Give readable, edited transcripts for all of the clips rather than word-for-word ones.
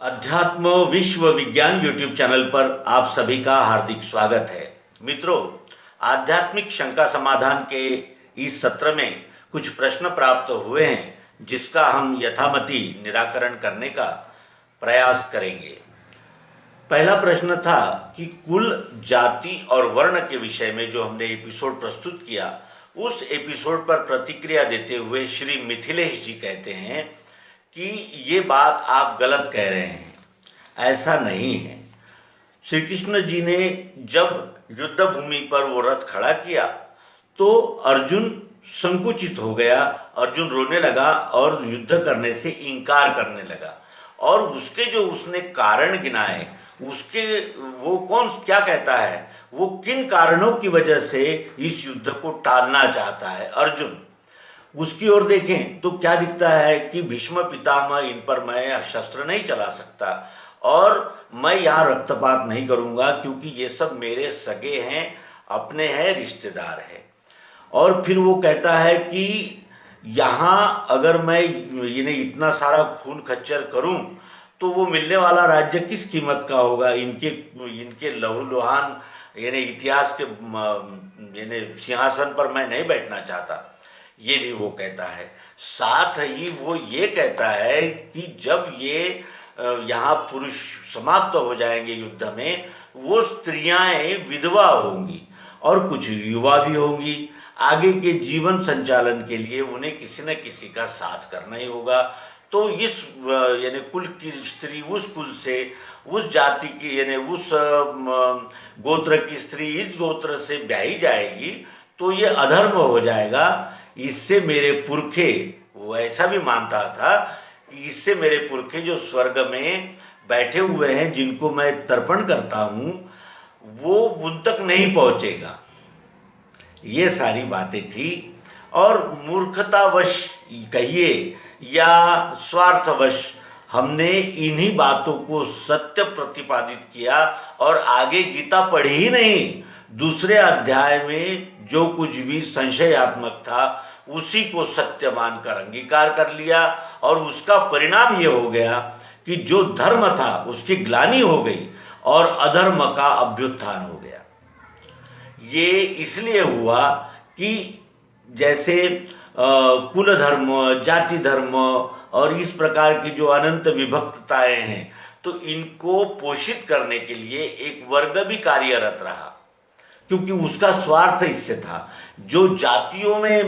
अध्यात्म विश्व विज्ञान यूट्यूब चैनल पर आप सभी का हार्दिक स्वागत है। मित्रों, आध्यात्मिक शंका समाधान के इस सत्र में कुछ प्रश्न प्राप्त हुए हैं जिसका हम यथामति निराकरण करने का प्रयास करेंगे। पहला प्रश्न था कि कुल, जाति और वर्ण के विषय में जो हमने एपिसोड प्रस्तुत किया, उस एपिसोड पर प्रतिक्रिया देते हुए श्री मिथिलेश जी कहते हैं कि ये बात आप गलत कह रहे हैं, ऐसा नहीं है। श्री कृष्ण जी ने जब युद्ध भूमि पर वो रथ खड़ा किया तो अर्जुन संकुचित हो गया, अर्जुन रोने लगा और युद्ध करने से इनकार करने लगा। और उसके जो उसने कारण गिनाए, उसके वो कौन क्या कहता है, वो किन कारणों की वजह से इस युद्ध को टालना चाहता है अर्जुन, उसकी ओर देखें तो क्या दिखता है कि भीष्म पितामह, इन पर मैं शस्त्र नहीं चला सकता और मैं यहाँ रक्तपात नहीं करूँगा क्योंकि ये सब मेरे सगे हैं, अपने हैं, रिश्तेदार हैं। और फिर वो कहता है कि यहाँ अगर मैं इन्हें इतना सारा खून खच्चर करूँ तो वो मिलने वाला राज्य किस कीमत का होगा। इनके लहूलुहान यानी इतिहास के यानी सिंहासन पर मैं नहीं बैठना चाहता, ये भी वो कहता है। साथ ही वो ये कहता है कि जब ये यहाँ पुरुष समाप्त हो जाएंगे युद्ध में, वो स्त्रियां विधवा होंगी और कुछ युवा भी होंगी। आगे के जीवन संचालन के लिए उन्हें किसी न किसी का साथ करना ही होगा। तो इस यानी कुल की स्त्री उस कुल से, उस जाति की यानी उस गोत्र की स्त्री इस गोत्र से ब्याही जाएगी तो ये अधर्म हो जाएगा। इससे मेरे पुरखे, वो ऐसा भी मानता था कि इससे मेरे पुरखे जो स्वर्ग में बैठे हुए हैं, जिनको मैं तर्पण करता हूँ, वो उन तक नहीं पहुँचेगा। ये सारी बातें थी। और मूर्खतावश कहिए या स्वार्थवश हमने इन्हीं बातों को सत्य प्रतिपादित किया और आगे गीता पढ़ी ही नहीं, दूसरे अध्याय में जो कुछ भी संशयात्मक था उसी को सत्य मानकर अंगीकार कर लिया। और उसका परिणाम ये हो गया कि जो धर्म था उसकी ग्लानि हो गई और अधर्म का अभ्युत्थान हो गया। ये इसलिए हुआ कि जैसे कुल धर्म, जाति धर्म और इस प्रकार की जो अनंत विभक्तताएं हैं, तो इनको पोषित करने के लिए एक वर्ग भी कार्यरत रहा, क्योंकि उसका स्वार्थ इससे था। जो जातियों में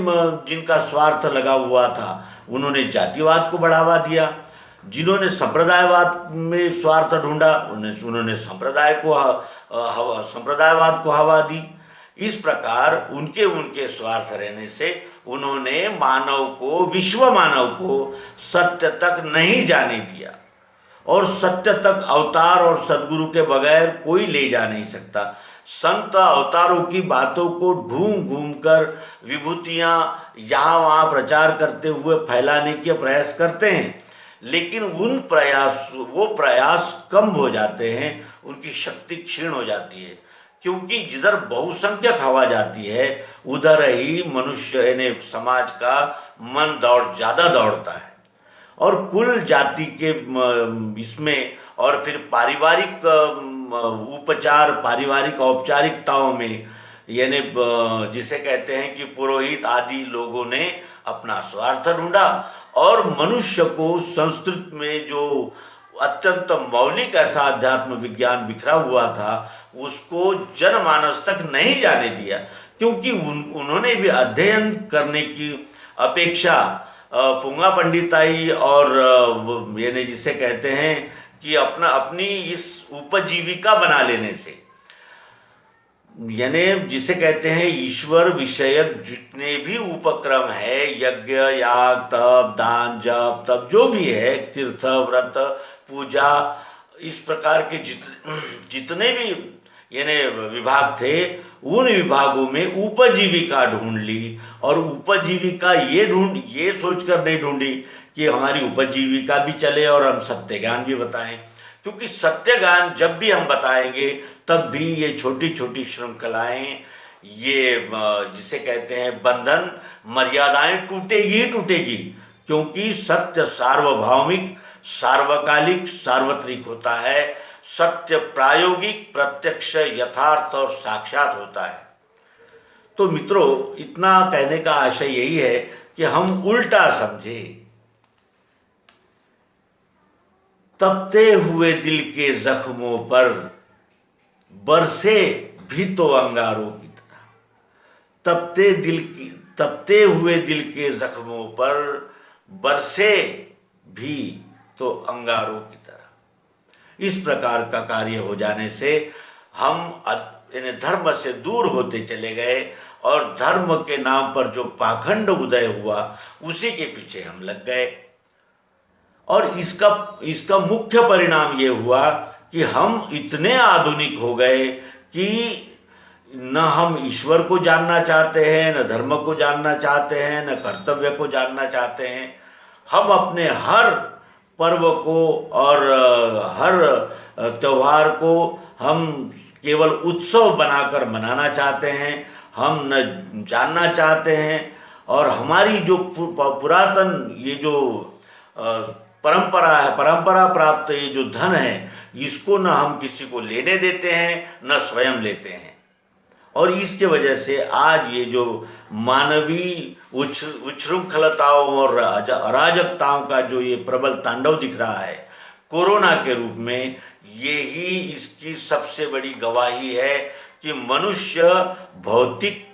जिनका स्वार्थ लगा हुआ था, उन्होंने जातिवाद को बढ़ावा दिया। जिन्होंने संप्रदायवाद में स्वार्थ ढूंढा, उन्होंने संप्रदायवाद को हवा दी। इस प्रकार उनके स्वार्थ रहने से उन्होंने मानव को, विश्व मानव को सत्य तक नहीं जाने दिया। और सत्य तक अवतार और सद्गुरु के बगैर कोई ले जा नहीं सकता। संत अवतारों की बातों को घूम घूम कर विभूतियाँ यहाँ वहाँ प्रचार करते हुए फैलाने के प्रयास करते हैं, लेकिन वो प्रयास कम हो जाते हैं, उनकी शक्ति क्षीण हो जाती है। क्योंकि जिधर बहुसंख्यक हवा जाती है उधर ही मनुष्य यानी समाज का मन ज़्यादा दौड़ता है। और कुल जाति के इसमें और फिर पारिवारिक उपचार, पारिवारिक औपचारिकताओं में यानी जिसे कहते हैं कि पुरोहित आदि लोगों ने अपना स्वार्थ ढूंढा और मनुष्य को संस्कृत में जो अत्यंत मौलिक ऐसा अध्यात्म विज्ञान बिखरा हुआ था, उसको जनमानस तक नहीं जाने दिया। क्योंकि उन्होंने भी अध्ययन करने की अपेक्षा पुंगा पंडिताई और यानी जिसे कहते हैं कि अपनी इस उपजीविका बना लेने से, यानी जिसे कहते हैं ईश्वर विषयक जितने भी उपक्रम है, यज्ञ, याग, तप, दान, जप, तप जो भी है, तीर्थ, व्रत, पूजा, इस प्रकार के जितने भी यानी विभाग थे, उन विभागों में उपजीविका ढूंढ ली। और उपजीविका ये सोचकर नहीं ढूंढी कि हमारी उपजीविका भी चले और हम सत्य ज्ञान भी बताएं, क्योंकि सत्य ज्ञान जब भी हम बताएंगे तब भी ये छोटी छोटी श्रृंखलाएं, ये जिसे कहते हैं बंधन, मर्यादाएं टूटेगी ही टूटेगी। क्योंकि सत्य सार्वभौमिक, सार्वकालिक सार्वत्रिक होता है, सत्य प्रायोगिक प्रत्यक्ष यथार्थ और साक्षात होता है। तो मित्रों, इतना कहने का आशय यही है कि हम उल्टा समझे। तपते हुए दिल के जख्मों पर बरसे भी तो अंगारों की तरह। तपते हुए दिल के जख्मों पर बरसे भी तो अंगारों की तरह। इस प्रकार का कार्य हो जाने से हम धर्म से दूर होते चले गए और धर्म के नाम पर जो पाखंड उदय हुआ उसी के पीछे हम लग गए। और इसका मुख्य परिणाम ये हुआ कि हम इतने आधुनिक हो गए कि न हम ईश्वर को जानना चाहते हैं, न धर्म को जानना चाहते हैं, न कर्तव्य को जानना चाहते हैं। हम अपने हर पर्व को और हर त्योहार को हम केवल उत्सव बनाकर मनाना चाहते हैं, हम न जानना चाहते हैं। और हमारी जो पुरातन ये जो परंपरा है, परंपरा प्राप्त ये जो धन है, इसको न हम किसी को लेने देते हैं न स्वयं लेते हैं। और इसके वजह से आज ये जो मानवीय उच्छृंखलताओं और अराजकताओं का जो ये प्रबल तांडव दिख रहा है कोरोना के रूप में, ये ही इसकी सबसे बड़ी गवाही है कि मनुष्य भौतिक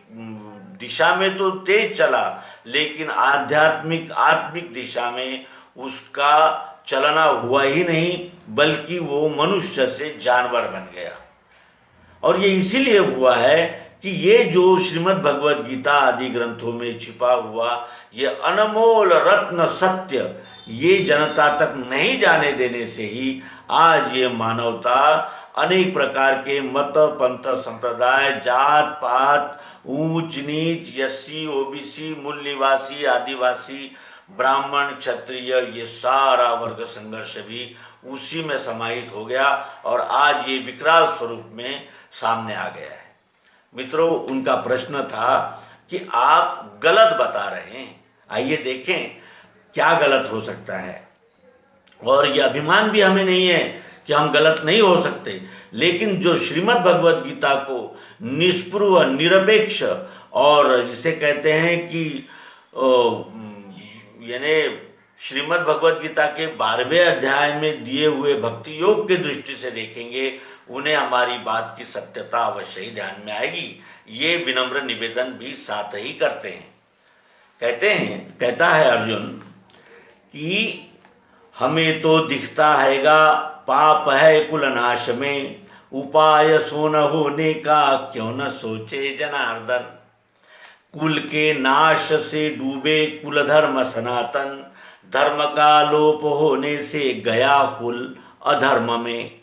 दिशा में तो तेज चला, लेकिन आत्मिक दिशा में उसका चलना हुआ ही नहीं, बल्कि वो मनुष्य से जानवर बन गया। और ये इसीलिए हुआ है कि ये जो श्रीमद् भगवद गीता आदि ग्रंथों में छिपा हुआ ये अनमोल रत्न सत्य, ये जनता तक नहीं जाने देने से ही आज ये मानवता अनेक प्रकार के मत पंथ संप्रदाय, जात पात, ऊंच नीच, एससी ओबीसी, मूल निवासी, आदिवासी, ब्राह्मण, क्षत्रिय, ये सारा वर्ग संघर्ष भी उसी में समाहित हो गया और आज ये विकराल स्वरूप में सामने आ गया है। मित्रों, उनका प्रश्न था कि आप गलत बता रहे हैं, आइए देखें क्या गलत हो सकता है। और ये अभिमान भी हमें नहीं है कि हम गलत नहीं हो सकते, लेकिन जो श्रीमद् भगवद गीता को निष्पृह, निरपेक्ष और जिसे कहते हैं कि यानी श्रीमद् भगवद गीता के 12वें अध्याय में दिए हुए भक्ति योग के दृष्टि से देखेंगे, उन्हें हमारी बात की सत्यता अवश्य ही ध्यान में आएगी। ये विनम्र निवेदन भी साथ ही करते हैं। कहता है अर्जुन कि हमें तो दिखता हैगा पाप है कुल नाश में, उपाय सो न होने का क्यों न सोचे जनार्दन। कुल के नाश से डूबे कुल धर्म सनातन, धर्म का लोप होने से गया कुल अधर्म में।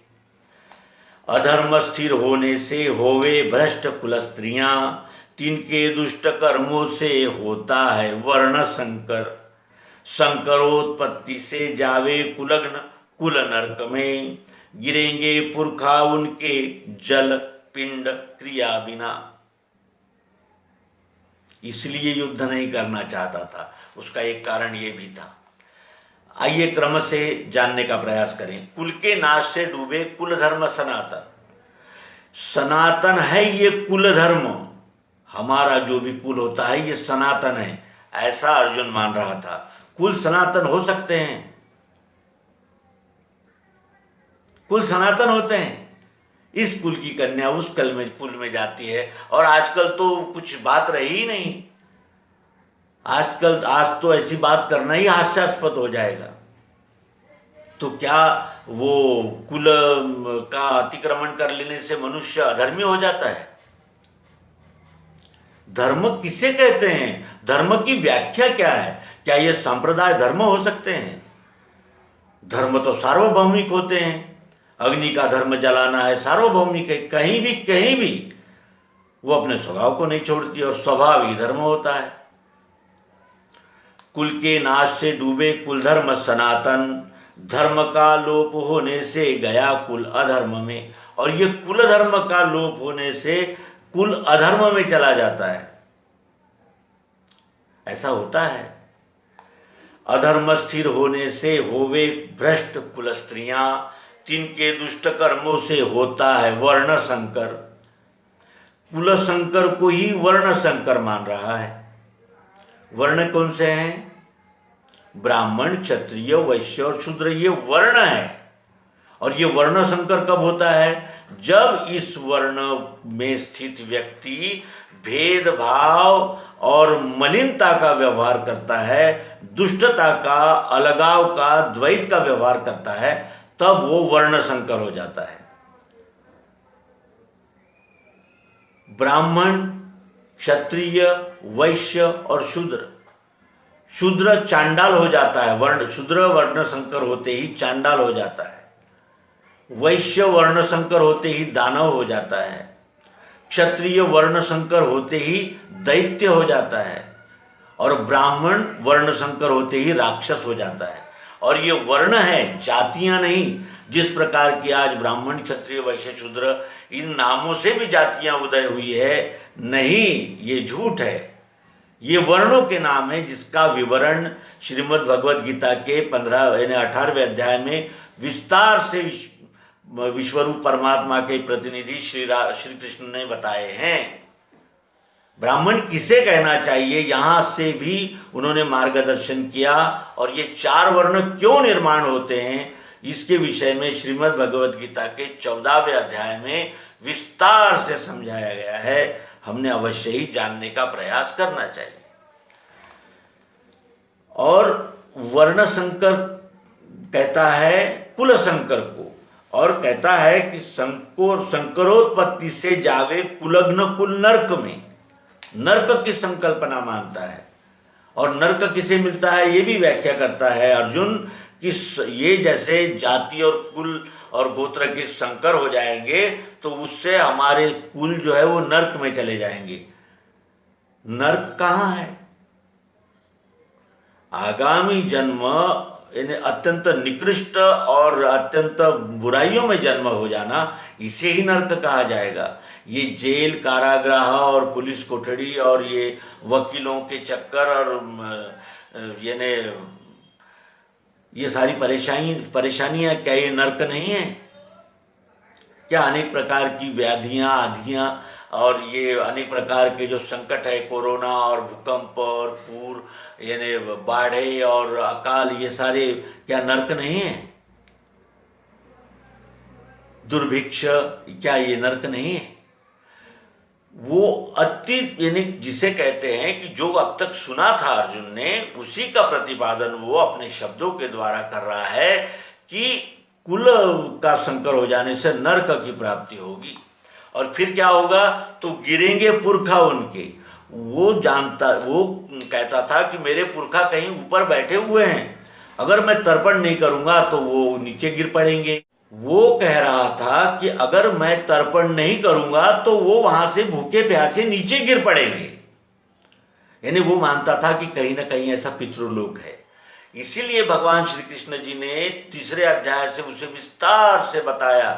अधर्म स्थिर होने से होवे भ्रष्ट कुल स्त्रियां, तिनके दुष्ट कर्मों से होता है वर्ण संकर। संकरोत्पत्ति से जावे कुलग्न कुल नरक में, गिरेंगे पुरखा उनके जल पिंड क्रिया बिना। इसलिए युद्ध नहीं करना चाहता था, उसका एक कारण ये भी था। आइए क्रम से जानने का प्रयास करें। कुल के नाश से डूबे कुल धर्म सनातन। सनातन है ये कुल धर्म, हमारा जो भी कुल होता है ये सनातन है, ऐसा अर्जुन मान रहा था। कुल सनातन हो सकते हैं, कुल सनातन होते हैं। इस कुल की कन्या उस कुल में जाती है, और आजकल तो कुछ बात रही ही नहीं। आज तो ऐसी बात करना ही हास्यास्पद हो जाएगा। तो क्या वो कुल का अतिक्रमण कर लेने से मनुष्य अधर्मी हो जाता है? धर्म किसे कहते हैं? धर्म की व्याख्या क्या है? क्या ये सांप्रदाय धर्म हो सकते हैं? धर्म तो सार्वभौमिक होते हैं। अग्नि का धर्म जलाना है, सार्वभौमिक है, कहीं भी वो अपने स्वभाव को नहीं छोड़ती, और स्वभाव ही धर्म होता है। कुल के नाश से डूबे कुल धर्म सनातन, धर्म का लोप होने से गया कुल अधर्म में। और ये कुल धर्म का लोप होने से कुल अधर्म में चला जाता है, ऐसा होता है। अधर्म स्थिर होने से होवे भ्रष्ट कुल स्त्रियां, तिनके दुष्ट कर्मों से होता है वर्ण संकर। कुल संकर को ही वर्ण संकर मान रहा है। वर्ण कौन से हैं? ब्राह्मण, क्षत्रिय, वैश्य और शूद्र, ये वर्ण है। और ये वर्ण संकर कब होता है? जब इस वर्ण में स्थित व्यक्ति भेदभाव और मलिनता का व्यवहार करता है, दुष्टता का, अलगाव का, द्वैत का व्यवहार करता है, तब वो वर्ण संकर हो जाता है। ब्राह्मण, क्षत्रिय, वैश्य और शूद्र, शूद्र चांडाल हो जाता है। वर्ण शूद्र वर्ण संकर होते ही चांडाल हो जाता है। वैश्य वर्ण संकर होते ही दानव हो जाता है। क्षत्रिय वर्ण संकर होते ही दैत्य हो जाता है। और ब्राह्मण वर्ण संकर होते ही राक्षस हो जाता है। और ये वर्ण है, जातियां नहीं। जिस प्रकार की आज ब्राह्मण, क्षत्रिय, वैश्य, शूद्र इन नामों से भी जातियां उदय हुई है, नहीं, ये झूठ है। ये वर्णों के नाम है, जिसका विवरण श्रीमद् भगवद गीता के 18वें अध्याय में विस्तार से विश्वरूप परमात्मा के प्रतिनिधि श्री कृष्ण ने बताए हैं। ब्राह्मण किसे कहना चाहिए, यहां से भी उन्होंने मार्गदर्शन किया। और ये 4 वर्ण क्यों निर्माण होते हैं, इसके विषय में श्रीमद् भगवद गीता के 14वें अध्याय में विस्तार से समझाया गया है। हमने अवश्य ही जानने का प्रयास करना चाहिए। और वर्ण संकर कहता है कुल संकर को, और कहता है कि संकरोत्पत्ति से जावे कुलग्न कुल नरक में। नरक की संकल्पना मानता है। और नरक किसे मिलता है, ये भी व्याख्या करता है अर्जुन कि ये जैसे जाति और कुल और गोत्र के संकर हो जाएंगे, तो उससे हमारे कुल जो है वो नरक में चले जाएंगे। नरक कहाँ है? आगामी जन्म यानी अत्यंत निकृष्ट और अत्यंत बुराइयों में जन्म हो जाना, इसे ही नरक कहा जाएगा। ये जेल, कारागृह और पुलिस कोठरी और ये वकीलों के चक्कर और यानी ये सारी परेशानियां क्या ये नरक नहीं है क्या? अनेक प्रकार की व्याधियां, आधियां और ये अनेक प्रकार के जो संकट है, कोरोना और भूकंप और पूर यानी बाढ़े और अकाल, ये सारे क्या नरक नहीं है? दुर्भिक्ष, क्या ये नरक नहीं है? वो अति यानी जिसे कहते हैं कि जो अब तक सुना था अर्जुन ने, उसी का प्रतिपादन वो अपने शब्दों के द्वारा कर रहा है कि कुल का संकर हो जाने से नरक की प्राप्ति होगी। और फिर क्या होगा? तो गिरेंगे पुरखा उनके। वो कहता था कि मेरे पुरखा कहीं ऊपर बैठे हुए हैं, अगर मैं तर्पण नहीं करूंगा तो वो नीचे गिर पड़ेंगे। वो कह रहा था कि अगर मैं तर्पण नहीं करूंगा तो वो वहां से भूखे प्यासे नीचे गिर पड़ेंगे। यानी वो मानता था कि कहीं ना कहीं ऐसा पितृलोक है। इसीलिए भगवान श्री कृष्ण जी ने 3 अध्याय से उसे विस्तार से बताया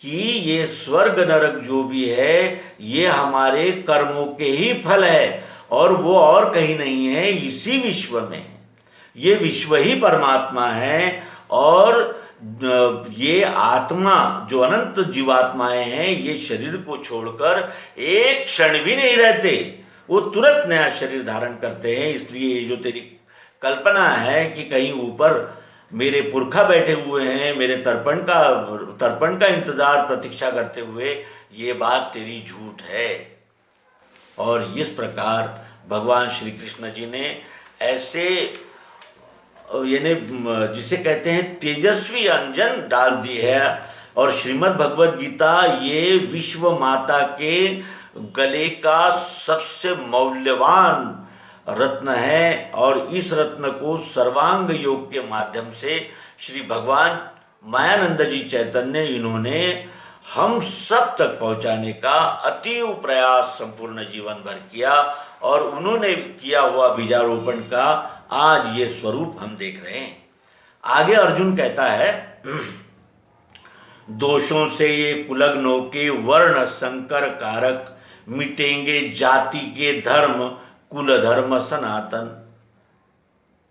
कि ये स्वर्ग नरक जो भी है ये हमारे कर्मों के ही फल है, और वो और कहीं नहीं है, इसी विश्व में। ये विश्व ही परमात्मा है। और ये आत्मा जो अनंत जीवात्माएं हैं, ये शरीर को छोड़कर एक क्षण भी नहीं रहते, वो तुरंत नया शरीर धारण करते हैं। इसलिए ये जो तेरी कल्पना है कि कहीं ऊपर मेरे पुरखा बैठे हुए हैं, मेरे तर्पण का इंतजार प्रतीक्षा करते हुए, ये बात तेरी झूठ है। और इस प्रकार भगवान श्री कृष्ण जी ने ऐसे यानी जिसे कहते हैं तेजस्वी अंजन डाल दी है। और श्रीमद् भगवद गीता ये विश्व माता के गले का सबसे मौल्यवान रत्न है। और इस रत्न को सर्वांग योग के माध्यम से श्री भगवान मायानंद जी चैतन्य, इन्होंने हम सब तक पहुंचाने का अतीव प्रयास संपूर्ण जीवन भर किया। और उन्होंने किया हुआ बीजारोपण का आज ये स्वरूप हम देख रहे हैं। आगे अर्जुन कहता है, दोषों से ये कुलग्नों के वर्ण संकर कारक, मिटेंगे जाति के धर्म कुल धर्म सनातन।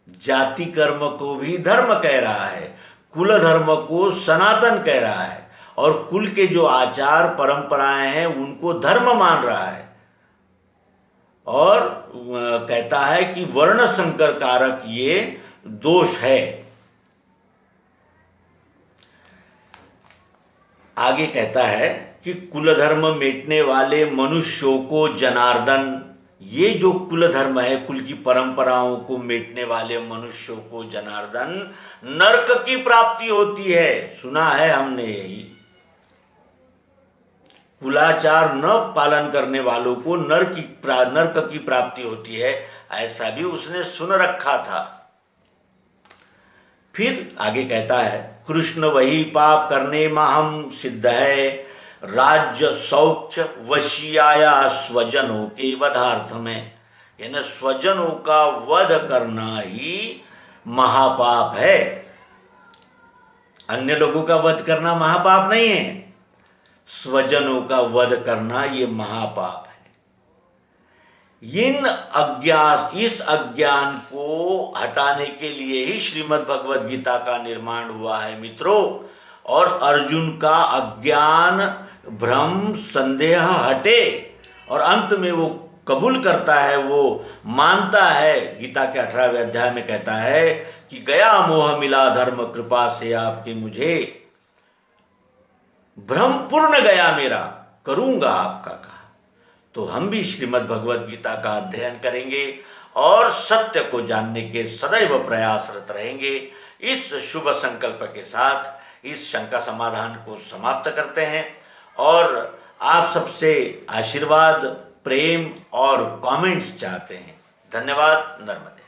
जाति कर्म को भी धर्म कह रहा है, कुल धर्म को सनातन कह रहा है, और कुल के जो आचार परंपराएं हैं उनको धर्म मान रहा है, और कहता है कि वर्ण संकर कारक ये दोष है। आगे कहता है कि कुल धर्म मिटने वाले मनुष्यों को जनार्दन, ये जो कुल धर्म है, कुल की परंपराओं को मिटने वाले मनुष्यों को जनार्दन नरक की प्राप्ति होती है। सुना है हमने यही, कुलाचार न पालन करने वालों को नरक की प्राप्ति होती है, ऐसा भी उसने सुन रखा था। फिर आगे कहता है, कृष्ण वही पाप करने में हम सिद्ध है, राज्य सौख्य वशियाया स्वजनों के वधार्थ में, यानी स्वजनों का वध करना ही महापाप है। अन्य लोगों का वध करना महापाप नहीं है, स्वजनों का वध करना ये महापाप है। इस अज्ञान को हटाने के लिए ही श्रीमद् भगवद गीता का निर्माण हुआ है मित्रों, और अर्जुन का अज्ञान भ्रम संदेह हटे और अंत में वो कबूल करता है, वो मानता है। गीता के 18वें अध्याय में कहता है कि गया मोह मिला धर्म कृपा से आपके मुझे, भ्रम पूर्ण गया मेरा, करूंगा आपका कहा। तो हम भी श्रीमद् भगवद गीता का अध्ययन करेंगे और सत्य को जानने के सदैव प्रयासरत रहेंगे। इस शुभ संकल्प के साथ इस शंका समाधान को समाप्त करते हैं और आप सबसे आशीर्वाद, प्रेम और कमेंट्स चाहते हैं। धन्यवाद। नर्मदे।